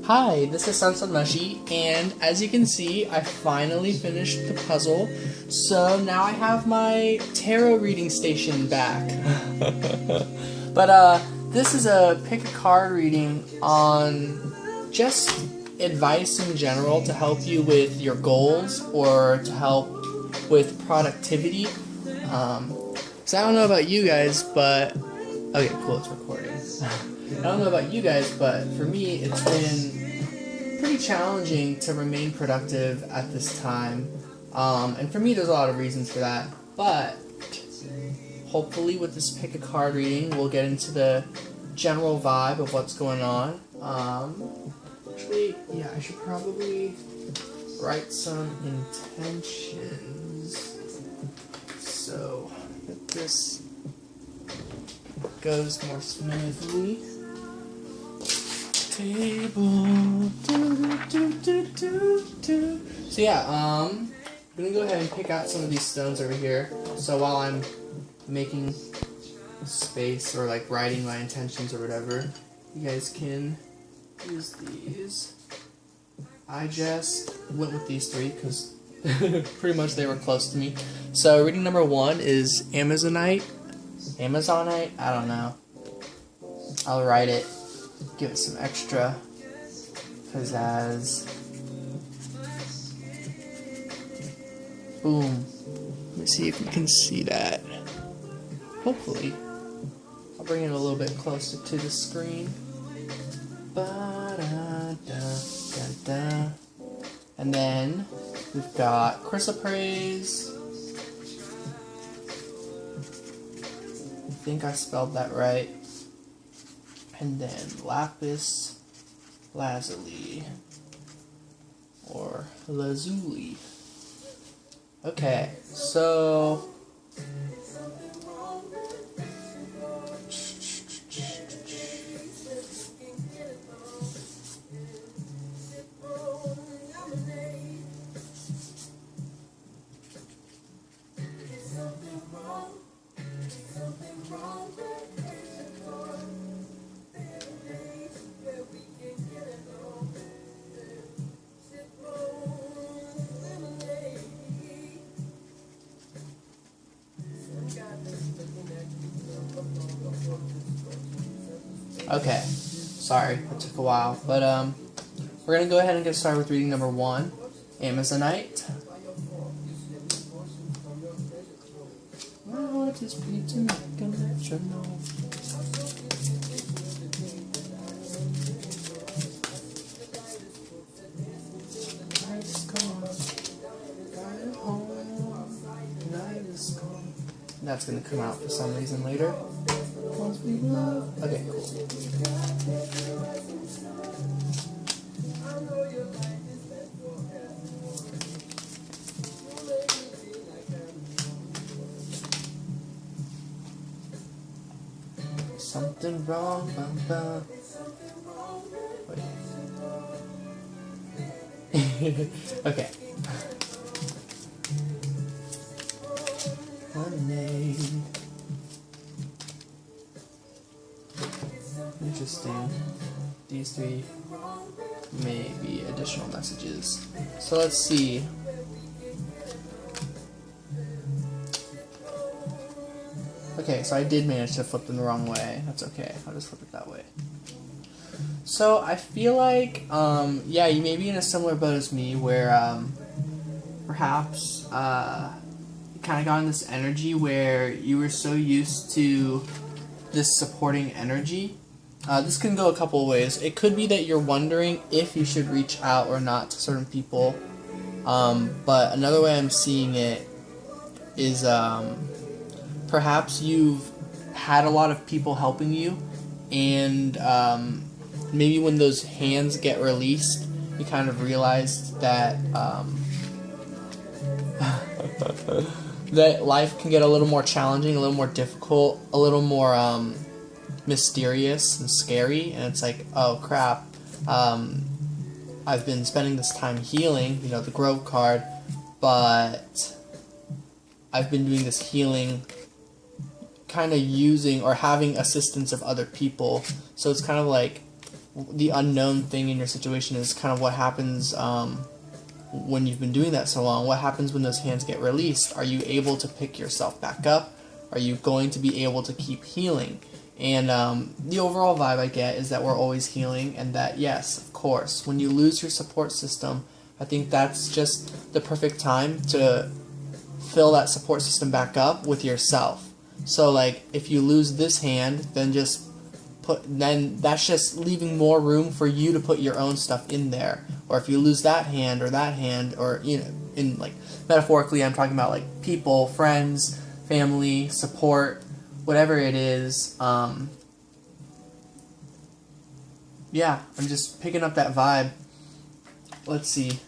Hi, this is Sunset Mushy, and as you can see, I finally finished the puzzle, so now I have my tarot reading station back. But this is a pick a card reading on just advice in general to help you with your goals or to help with productivity. So I don't know about you guys, but okay, cool, it's recording. I don't know about you guys, but for me, it's been pretty challenging to remain productive at this time. And for me, there's a lot of reasons for that. But hopefully with this pick a card reading, we'll get into the general vibe of what's going on. Actually, yeah, I should probably write some intentions so that this goes more smoothly. Table. So yeah, I'm gonna go ahead and pick out some of these stones over here. So while I'm making space or like writing my intentions or whatever, you guys can use these. I just went with these three because pretty much they were close to me. So reading number 1 is Amazonite, I don't know. I'll write it, give it some extra pizzazz. Boom. Let me see if you can see that. Hopefully. I'll bring it a little bit closer to the screen. Ba-da-da-da-da. And then we've got chrysoprase. I think I spelled that right. And then lapis lazuli or lazuli. Okay, so okay, sorry, it took a while, but we're gonna go ahead and get started with reading number 1, Amazonite. Well, it is pretty to make a metronome. Night is gone, got it home, night is gone. That's gonna come out for some reason later. Okay, cool. Something wrong, Wait. Okay. Lemonade. Interesting. These 3 may be additional messages. So let's see. Okay, so I did manage to flip them the wrong way. That's okay. I'll just flip it that way. So I feel like, yeah, you may be in a similar boat as me where perhaps you kind of got in this energy where you were so used to this supporting energy. This can go a couple of ways. It could be that you're wondering if you should reach out or not to certain people. But another way I'm seeing it is perhaps you've had a lot of people helping you, and maybe when those hands get released, you kind of realized that that life can get a little more challenging, a little more difficult, a little more mysterious and scary, and it's like, oh crap, I've been spending this time healing, you know, the Grove card, but I've been doing this healing kind of using or having assistance of other people, so it's kind of like the unknown thing in your situation is kind of what happens when you've been doing that so long. What happens when those hands get released? Are you able to pick yourself back up? Are you going to be able to keep healing? And the overall vibe I get is that we're always healing, and that, yes, of course, when you lose your support system, I think that's just the perfect time to fill that support system back up with yourself. So, like, if you lose this hand, then that's just leaving more room for you to put your own stuff in there. Or if you lose that hand, or, you know, in, like, metaphorically, I'm talking about, like, people, friends, family, support, whatever it is. Yeah, I'm just picking up that vibe. Let's see.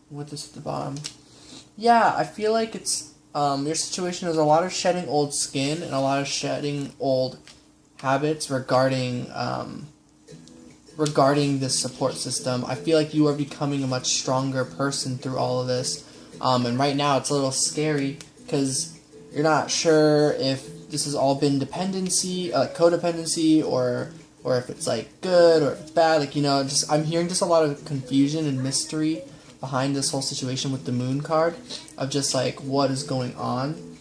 What is at the bottom? Yeah, I feel like it's your situation is a lot of shedding old skin and a lot of shedding old habits regarding this support system. I feel like you are becoming a much stronger person through all of this, and right now it's a little scary because you're not sure if this has all been codependency, or if it's like good or if it's bad. Like, you know, just I'm hearing just a lot of confusion and mystery behind this whole situation with the moon card, of just like what is going on.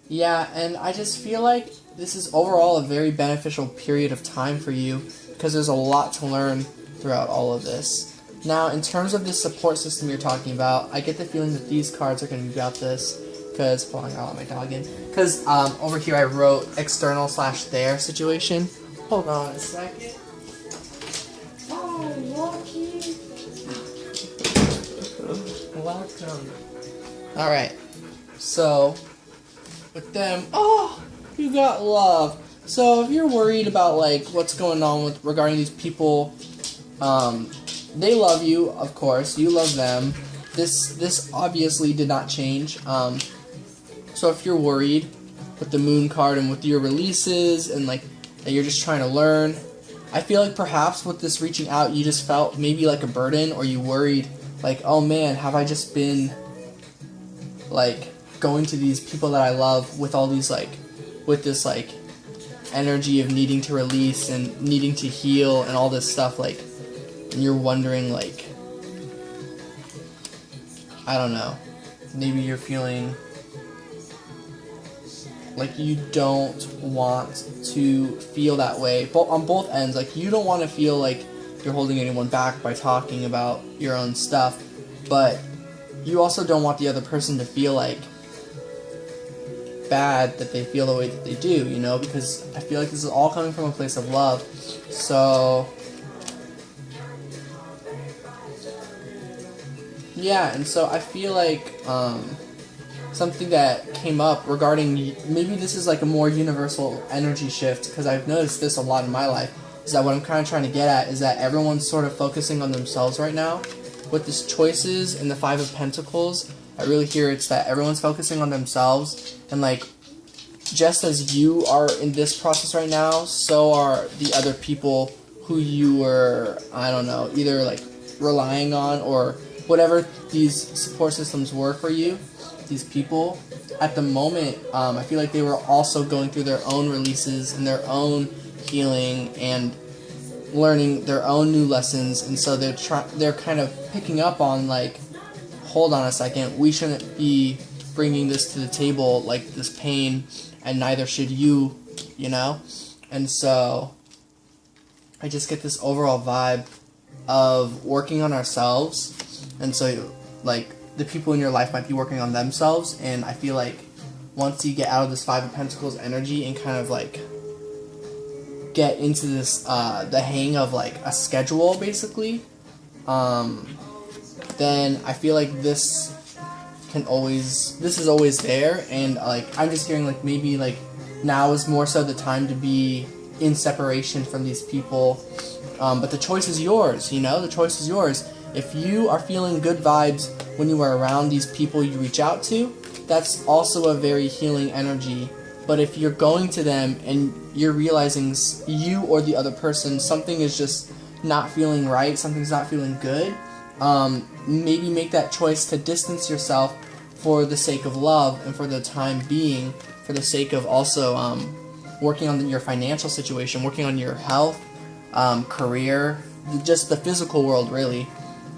Yeah, and I just feel like this is overall a very beneficial period of time for you because there's a lot to learn throughout all of this. Now, in terms of this support system you're talking about, I get the feeling that these cards are going to be about this because, hold on, I'll let my dog in, because over here I wrote external/their situation. Hold on a second. Welcome. Alright, so with them, oh, you got love. So if you're worried about like what's going on regarding these people, they love you, of course, you love them. This obviously did not change. So if you're worried with the moon card and with your releases and like that you're just trying to learn, I feel like perhaps with this reaching out you just felt maybe like a burden, or you worried like, oh man, have I just been like going to these people that I love with all these like, with this like energy of needing to release and needing to heal and all this stuff, like, and you're wondering like, I don't know, maybe you're feeling like you don't want to feel that way, but on both ends, like you don't want to feel like you're holding anyone back by talking about your own stuff, but you also don't want the other person to feel like bad that they feel the way that they do, you know, because I feel like this is all coming from a place of love. So yeah, and so I feel like something that came up regarding, maybe this is like a more universal energy shift, because I've noticed this a lot in my life, is that what I'm kind of trying to get at is that everyone's sort of focusing on themselves right now. With this choices and the Five of Pentacles, I really hear it's that everyone's focusing on themselves, and like, just as you are in this process right now, so are the other people who you were, I don't know, either like relying on or whatever these support systems were for you. These people, at the moment, I feel like they were also going through their own releases and their own healing and learning their own new lessons, and so they're kind of picking up on like, hold on a second, we shouldn't be bringing this to the table, like this pain, and neither should you, you know? And so I just get this overall vibe of working on ourselves, and so like the people in your life might be working on themselves, and I feel like once you get out of this Five of Pentacles energy and kind of like get into this the hang of like a schedule basically, then I feel like this is always there, and like I'm just hearing like maybe like now is more so the time to be in separation from these people, but the choice is yours, you know, the choice is yours. If you are feeling good vibes when you are around these people you reach out to, that's also a very healing energy. But if you're going to them and you're realizing you or the other person, something is just not feeling right, something's not feeling good, maybe make that choice to distance yourself for the sake of love and for the time being, for the sake of also working on your financial situation, working on your health, career, just the physical world, really.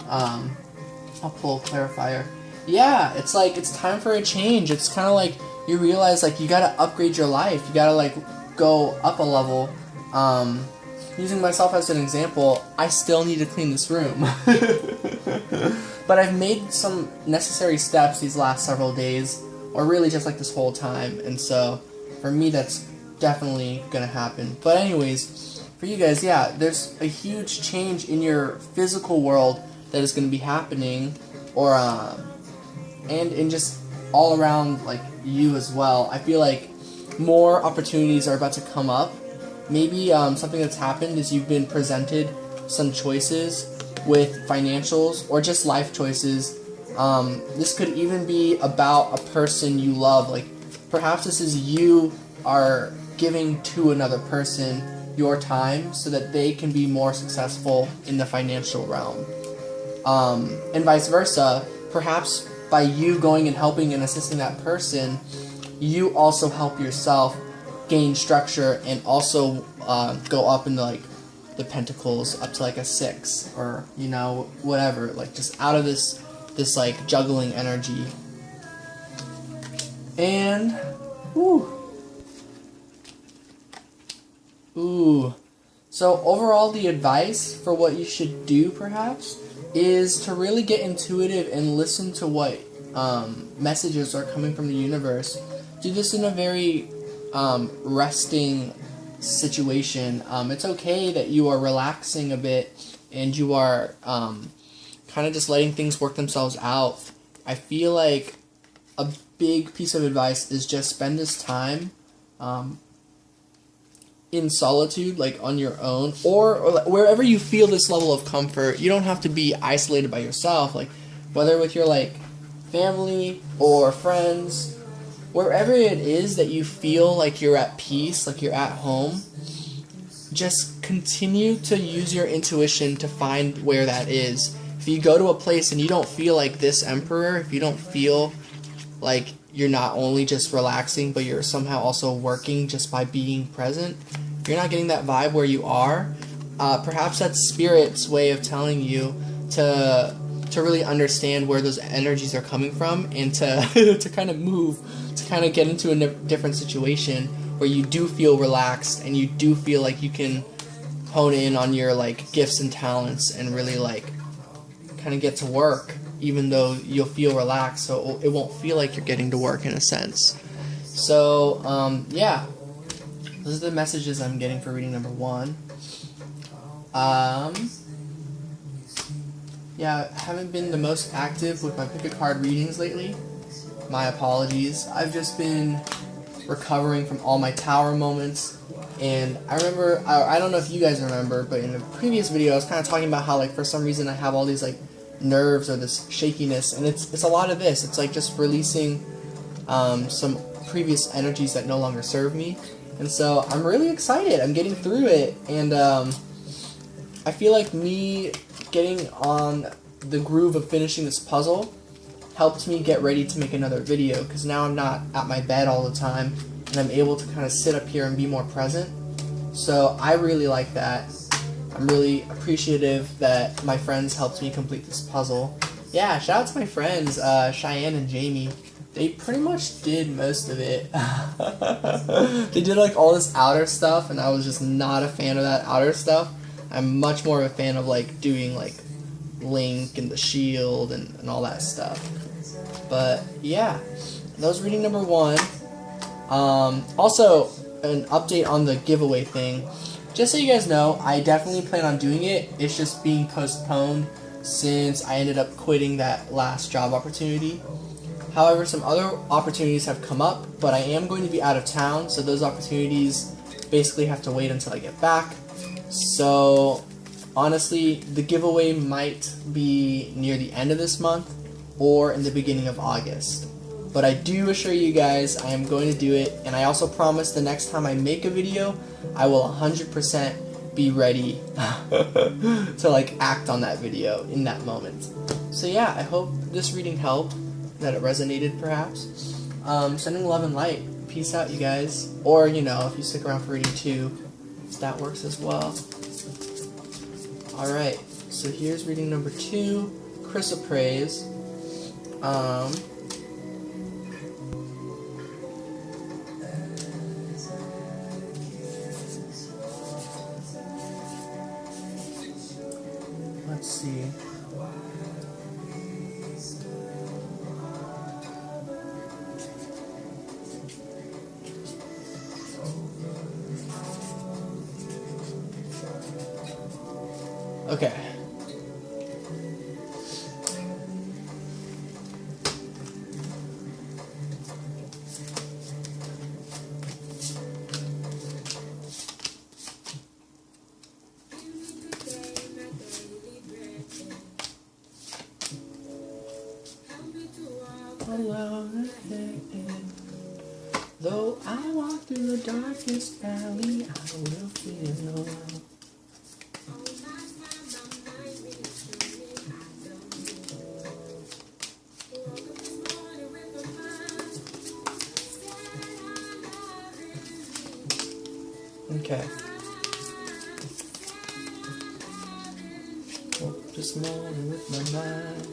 I'll pull a clarifier. Yeah, it's like, it's time for a change. It's kind of like you realize, like, you gotta upgrade your life. You gotta, like, go up a level. Using myself as an example, I still need to clean this room. But I've made some necessary steps these last several days, or really just like this whole time, and so for me that's definitely gonna happen. But anyways, for you guys, yeah, there's a huge change in your physical world that is gonna be happening, or and in just all around, like, you as well. I feel like more opportunities are about to come up. Maybe something that's happened is you've been presented some choices with financials or just life choices. This could even be about a person you love. Like, perhaps this is you are giving to another person your time so that they can be more successful in the financial realm. And vice versa, perhaps by you going and helping and assisting that person, you also help yourself gain structure and also go up into, like, the pentacles up to, like, a 6, or, you know, whatever, like, just out of this like juggling energy. And so overall, the advice for what you should do perhaps is to really get intuitive and listen to what messages are coming from the universe. Do this in a very resting situation. It's okay that you are relaxing a bit and you are kind of just letting things work themselves out. I feel like a big piece of advice is just spend this time in solitude, like on your own, or wherever you feel this level of comfort. You don't have to be isolated by yourself, like whether with your like family or friends, wherever it is that you feel like you're at peace, like you're at home. Just continue to use your intuition to find where that is. If you go to a place and you don't feel like this emperor, if you don't feel like you're not only just relaxing, but you're somehow also working just by being present, if you're not getting that vibe where you are, perhaps that's Spirit's way of telling you to really understand where those energies are coming from, and to to kind of move, to kind of get into a different situation where you do feel relaxed and you do feel like you can hone in on your like gifts and talents and really like kind of get to work, even though you'll feel relaxed, so it won't feel like you're getting to work in a sense. So yeah, those are the messages I'm getting for reading number 1. Yeah, I haven't been the most active with my pick a card readings lately. My apologies. I've just been recovering from all my tower moments. And I remember, I don't know if you guys remember, but in a previous video I was kind of talking about how like for some reason I have all these like nerves or this shakiness, and it's a lot of this. It's like just releasing some previous energies that no longer serve me. And so I'm really excited. I'm getting through it, and I feel like me getting on the groove of finishing this puzzle helped me get ready to make another video, because now I'm not at my bed all the time and I'm able to kind of sit up here and be more present. So I really like that. I'm really appreciative that my friends helped me complete this puzzle. Yeah, shout out to my friends, Cheyenne and Jamie. They pretty much did most of it. They did like all this outer stuff, and I was just not a fan of that outer stuff. I'm much more of a fan of like doing like Link and the shield and all that stuff. But yeah, that was reading number 1. Also, an update on the giveaway thing. Just so you guys know, I definitely plan on doing it. It's just being postponed since I ended up quitting that last job opportunity. However, some other opportunities have come up, but I am going to be out of town, so those opportunities basically have to wait until I get back. So honestly, the giveaway might be near the end of this month or in the beginning of August. But I do assure you guys I am going to do it, and I also promise the next time I make a video, I will 100% be ready to like act on that video in that moment. So yeah, I hope this reading helped, that it resonated perhaps. Sending love and light. peace out, you guys. Or, you know, if you stick around for reading 2, that works as well. Alright, so here's reading number 2, Chrysoprase. Let's see. Okay. Alone again. Though I walk through the darkest valley, I will fear no one. Okay. Woke this morning with my mind.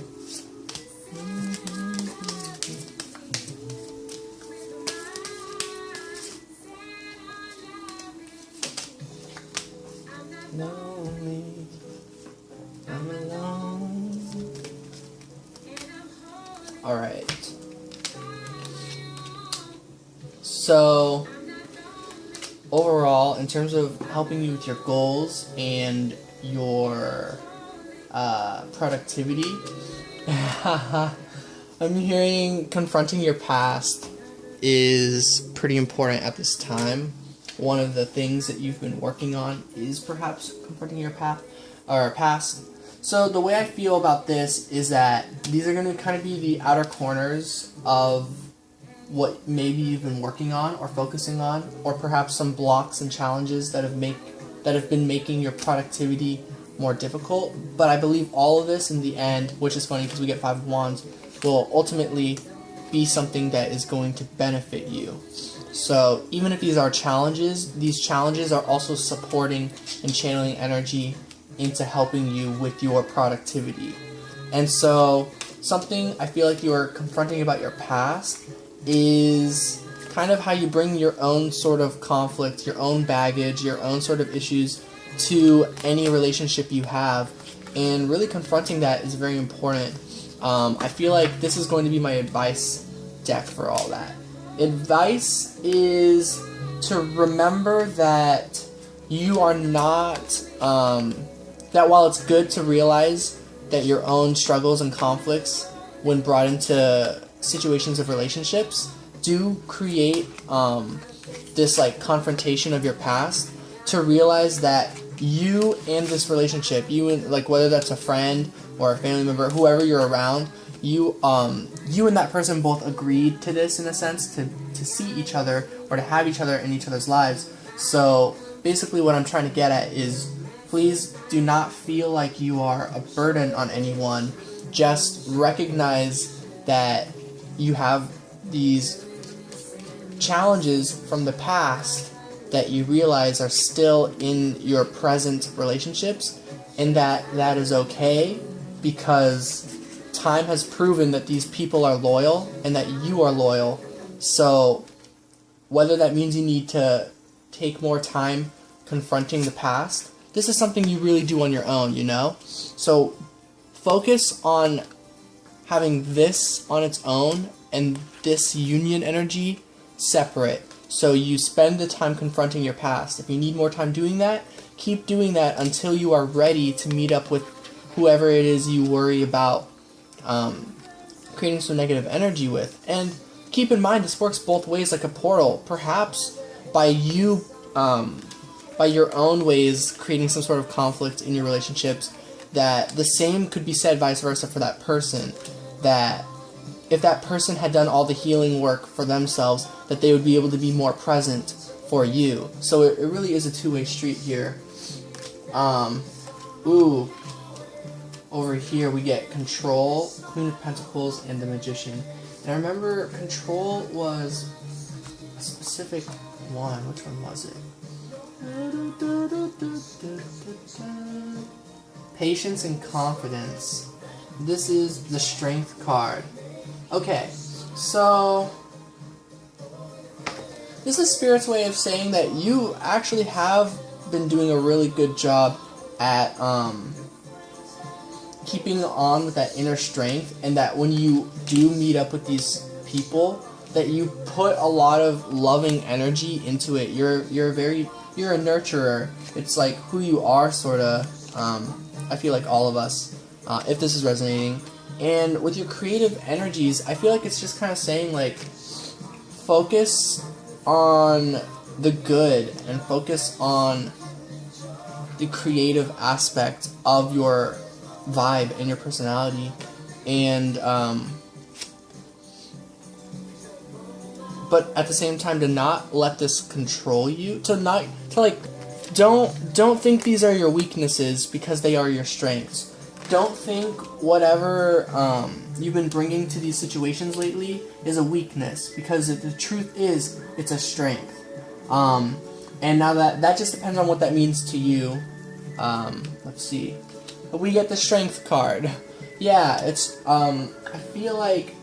Lonely, I'm alone. Alright. So, overall, in terms of helping you with your goals and your productivity, I'm hearing confronting your past is pretty important at this time. One of the things that you've been working on is perhaps confronting your past. So the way I feel about this is that these are going to kind of be the outer corners of what maybe you've been working on or focusing on, or perhaps some blocks and challenges that have been making your productivity more difficult. But I believe all of this in the end, which is funny because we get 5 of Wands, will ultimately be something that is going to benefit you. So even if these are challenges, these challenges are also supporting and channeling energy into helping you with your productivity. And so something I feel like you're confronting about your past is kind of how you bring your own sort of conflict, your own baggage, your own sort of issues to any relationship you have. And really confronting that is very important. I feel like this is going to be my advice deck for all that. Advice is to remember that you are not, that while it's good to realize that your own struggles and conflicts when brought into situations of relationships do create this like confrontation of your past, to realize that you and this relationship, you and like whether that's a friend or a family member, whoever you're around, you and that person both agreed to this in a sense, to see each other or to have each other in each other's lives. So basically what I'm trying to get at is, please do not feel like you are a burden on anyone. Just recognize that you have these challenges from the past that you realize are still in your present relationships, and that is okay, because time has proven that these people are loyal and that you are loyal. So whether that means you need to take more time confronting the past, this is something you really do on your own, you know? So focus on having this on its own and this union energy separate. So you spend the time confronting your past. If you need more time doing that, keep doing that until you are ready to meet up with whoever it is you worry about creating some negative energy with. And keep in mind, this works both ways like a portal. Perhaps by you, by your own ways, creating some sort of conflict in your relationships, that the same could be said vice versa for that person. That if that person had done all the healing work for themselves, that they would be able to be more present for you. So it really is a two-way street here. Over here we get Control, Queen of Pentacles, and the Magician. And I remember Control was specific one. Which one was it? Patience and confidence. This is the strength card. Okay, so this is Spirit's way of saying that you actually have been doing a really good job at keeping on with that inner strength, and that when you do meet up with these people, that you put a lot of loving energy into it. You're a nurturer. It's like who you are, sort of. I feel like all of us, if this is resonating. And with your creative energies, I feel like it's just kind of saying, like, focus on the good and focus on the creative aspect of your vibe and your personality. And, but at the same time, to not let this control you. Don't think these are your weaknesses, because they are your strengths. Don't think whatever you've been bringing to these situations lately is a weakness, because the truth is, it's a strength. And now that just depends on what that means to you. Let's see. We get the strength card. Yeah, it's, I feel like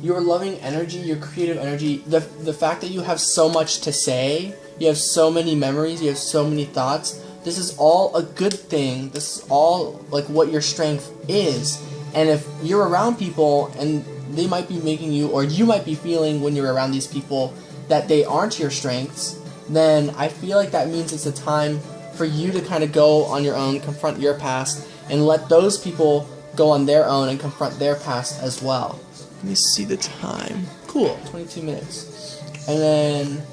your loving energy, your creative energy, the fact that you have so much to say, you have so many memories, you have so many thoughts, this is all a good thing. This is all like what your strength is. And if you're around people and they might be making you, or you might be feeling when you're around these people that they aren't your strengths, then I feel like that means it's a time for you to kind of go on your own, confront your past, and let those people go on their own and confront their past as well. Let me see the time. Cool, 22 minutes. And then,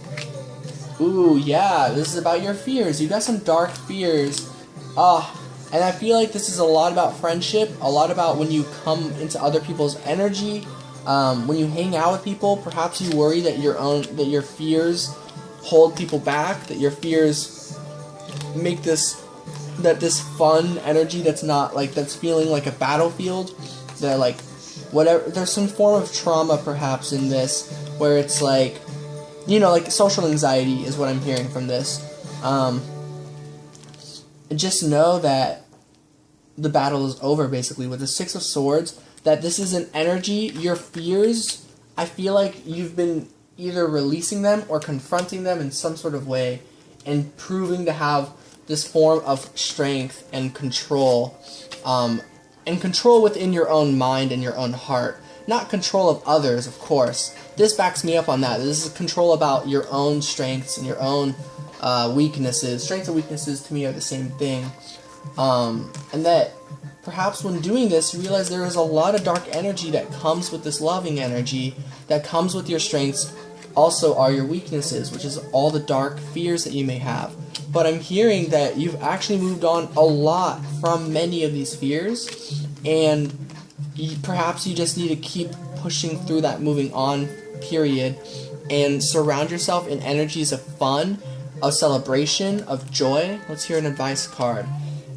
ooh, yeah, this is about your fears. You got some dark fears. And I feel like this is a lot about friendship, a lot about when you come into other people's energy, when you hang out with people. Perhaps you worry that your fears hold people back, that your fears make this fun energy that's not like, that's feeling like a battlefield. They're like, whatever, there's some form of trauma perhaps in this, where it's like, you know, like social anxiety is what I'm hearing from this. Just know that the battle is over, basically, with the Six of Swords, that this is an energy, your fears, I feel like you've been either releasing them or confronting them in some sort of way, and proving to have this form of strength and control within your own mind and your own heart. Not control of others, of course. This backs me up on that. This is control about your own strengths and your own weaknesses. Strengths and weaknesses to me are the same thing. And that perhaps when doing this, you realize there is a lot of dark energy that comes with this loving energy, that comes with your strengths, also are your weaknesses, which is all the dark fears that you may have. But I'm hearing that you've actually moved on a lot from many of these fears, and perhaps you just need to keep pushing through that moving on period, and surround yourself in energies of fun, of celebration, of joy. Let's hear an advice card.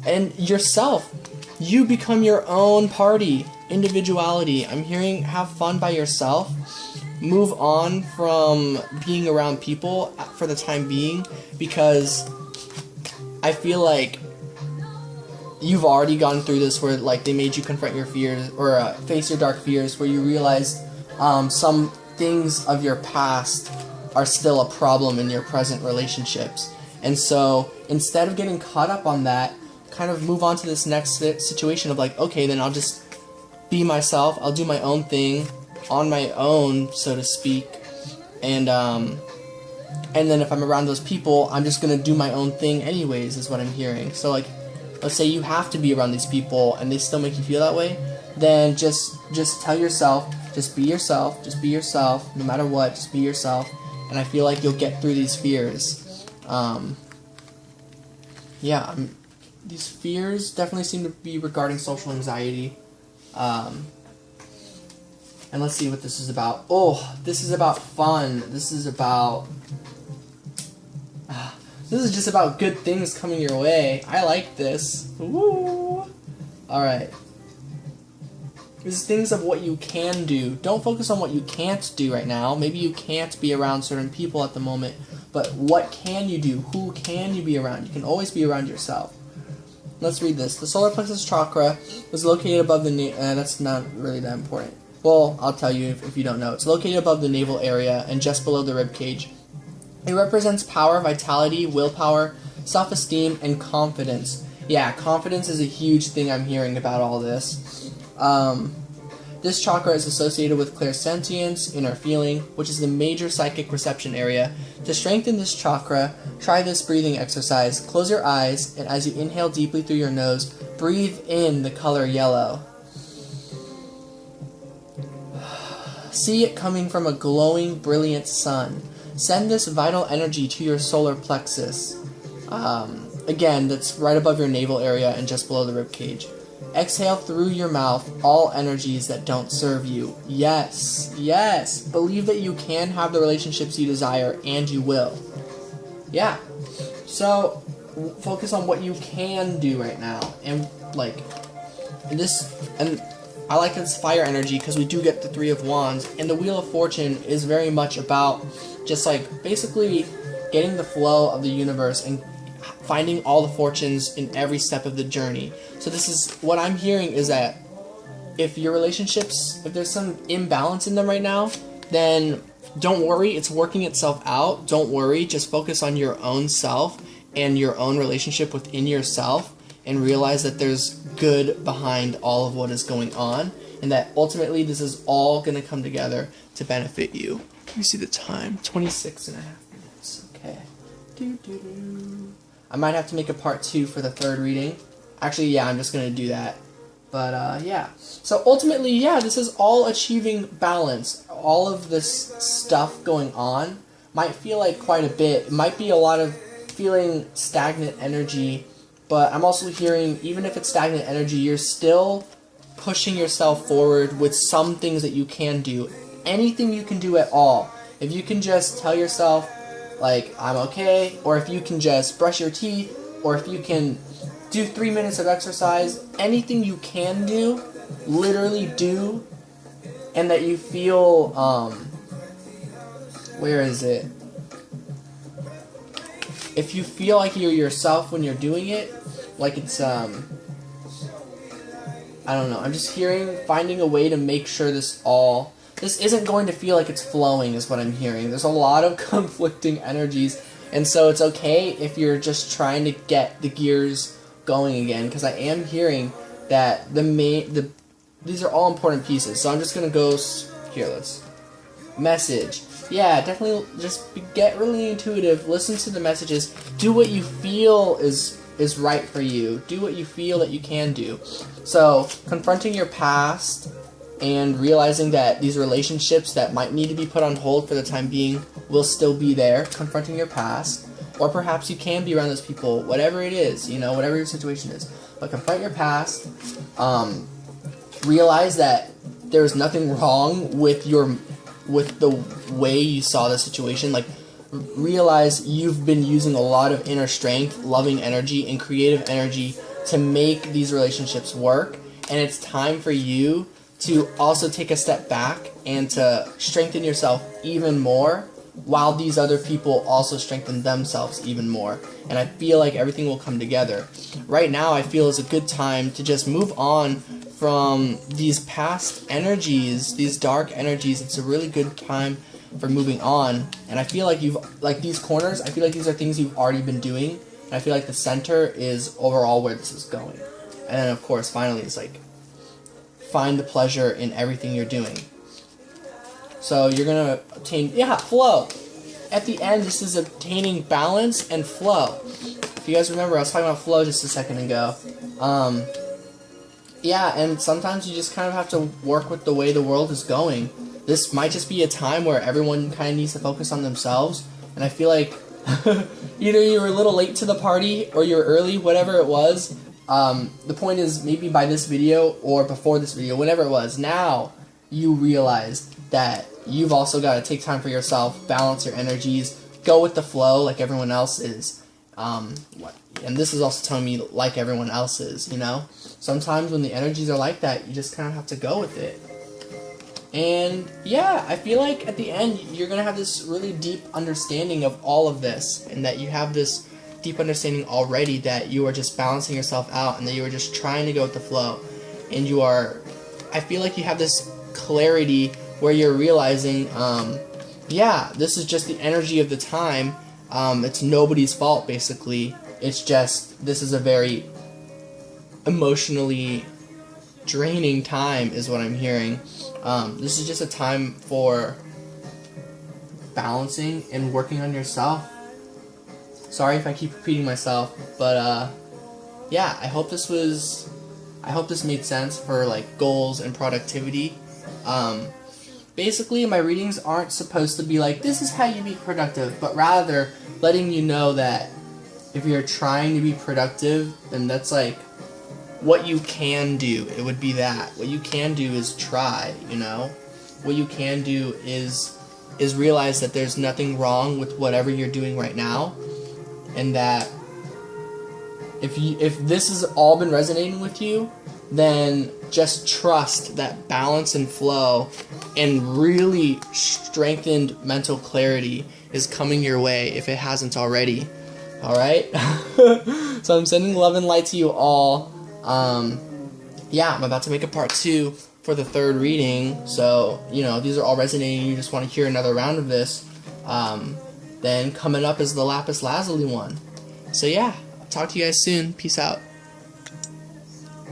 And yourself, you become your own party, individuality. I'm hearing have fun by yourself. Move on from being around people for the time being, because I feel like you've already gone through this, where like they made you confront your fears, or face your dark fears, where you realized some things of your past are still a problem in your present relationships. And so instead of getting caught up on that, kind of move on to this next situation of like, okay, then I'll just be myself, I'll do my own thing on my own, so to speak, and then if I'm around those people, I'm just gonna do my own thing anyways, is what I'm hearing. So like, let's say you have to be around these people and they still make you feel that way, then just tell yourself, just be yourself, no matter what, just be yourself, and I feel like you'll get through these fears. These fears definitely seem to be regarding social anxiety. And let's see what this is about. Oh, this is about fun. This is just about good things coming your way. I like this. Woo! Alright. is things of what you can do. Don't focus on what you can't do right now. Maybe you can't be around certain people at the moment, but what can you do? Who can you be around? You can always be around yourself. Let's read this. The solar plexus chakra is located above the that's not really that important. Well, I'll tell you if you don't know. It's located above the navel area and just below the rib cage. It represents power, vitality, willpower, self-esteem, and confidence. Yeah, confidence is a huge thing I'm hearing about all this. This chakra is associated with clairsentience, inner feeling, which is the major psychic reception area. To strengthen this chakra, try this breathing exercise. Close your eyes, and as you inhale deeply through your nose, breathe in the color yellow. See it coming from a glowing, brilliant sun. Send this vital energy to your solar plexus. Again, that's right above your navel area and just below the rib cage. Exhale through your mouth all energies that don't serve you. Yes, yes. Believe that you can have the relationships you desire, and you will. Yeah. So, focus on what you can do right now. And, and I like this fire energy because we do get the Three of Wands. And the Wheel of Fortune is very much about just, basically getting the flow of the universe and finding all the fortunes in every step of the journey. So this is, what I'm hearing is that if your relationships, if there's some imbalance in them right now, then don't worry, it's working itself out. Don't worry, just focus on your own self and your own relationship within yourself and realize that there's good behind all of what is going on and that ultimately this is all going to come together to benefit you. Let me see the time, 26 and a half minutes, okay. I might have to make a part 2 for the third reading. Actually, yeah, I'm just going to do that. But, yeah. So, ultimately, yeah, this is all achieving balance. All of this stuff going on might feel like quite a bit. It might be a lot of feeling stagnant energy. But I'm also hearing, even if it's stagnant energy, you're still pushing yourself forward with some things that you can do. Anything you can do at all. If you can just tell yourself, I'm okay, or if you can just brush your teeth, or if you can do 3 minutes of exercise, anything you can do, literally do, and that you feel, where is it? If you feel like you're yourself when you're doing it, like it's, I don't know, I'm just hearing, finding a way to make sure this isn't going to feel like it's flowing is what I'm hearing. There's a lot of conflicting energies, and so it's okay if you're just trying to get the gears going again, because I am hearing that these are all important pieces. So I'm just going to go, here, message. Yeah, definitely just get really intuitive, listen to the messages, do what you feel is right for you, do what you feel that you can do. So, confronting your past and realizing that these relationships that might need to be put on hold for the time being will still be there, confronting your past, or perhaps you can be around those people, whatever it is, whatever your situation is. But confront your past, realize that there's nothing wrong with the way you saw the situation. Realize you've been using a lot of inner strength, loving energy, and creative energy to make these relationships work, and it's time for you to also take a step back and to strengthen yourself even more while these other people also strengthen themselves even more. And I feel like everything will come together. Right now, I feel is a good time to just move on from these past energies, these dark energies. It's a really good time for moving on. And I feel like these corners, I feel like these are things you've already been doing. And I feel like the center is overall where this is going. And then, of course, finally, it's find the pleasure in everything you're doing. So you're going to attain, flow. At the end, this is obtaining balance and flow. If you guys remember, I was talking about flow just a second ago. And sometimes you just kind of have to work with the way the world is going. This might just be a time where everyone kind of needs to focus on themselves. And I feel like either you were a little late to the party or you're early, whatever it was. The point is, maybe by this video or before this video, whenever it was, now you realize that you've also got to take time for yourself, balance your energies, go with the flow like everyone else is, and this is also telling me like everyone else's, you know? Sometimes when the energies are like that, you just kind of have to go with it. And yeah, I feel like at the end, you're going to have this really deep understanding of all of this, and that you have this deep understanding already that you are just balancing yourself out, and that you are just trying to go with the flow. And you are, I feel like you have this clarity where you're realizing, yeah, this is just the energy of the time. It's nobody's fault, basically. It's just, this is a very emotionally draining time, is what I'm hearing. This is just a time for balancing and working on yourself. Sorry if I keep repeating myself, but yeah, I hope this made sense for like goals and productivity. Basically, my readings aren't supposed to be like, this is how you be productive, but rather letting you know that if you're trying to be productive, then that's like what you can do. It would be that. What you can do is try, you know? What you can do is realize that there's nothing wrong with whatever you're doing right now, and that if this has all been resonating with you, then just trust that balance and flow and really strengthened mental clarity is coming your way if it hasn't already. Alright? So I'm sending love and light to you all. Yeah, I'm about to make a part 2 for the 3rd reading. So, you know, these are all resonating. You just want to hear another round of this. Then coming up is the Lapis Lazuli one. So yeah, I'll talk to you guys soon. Peace out.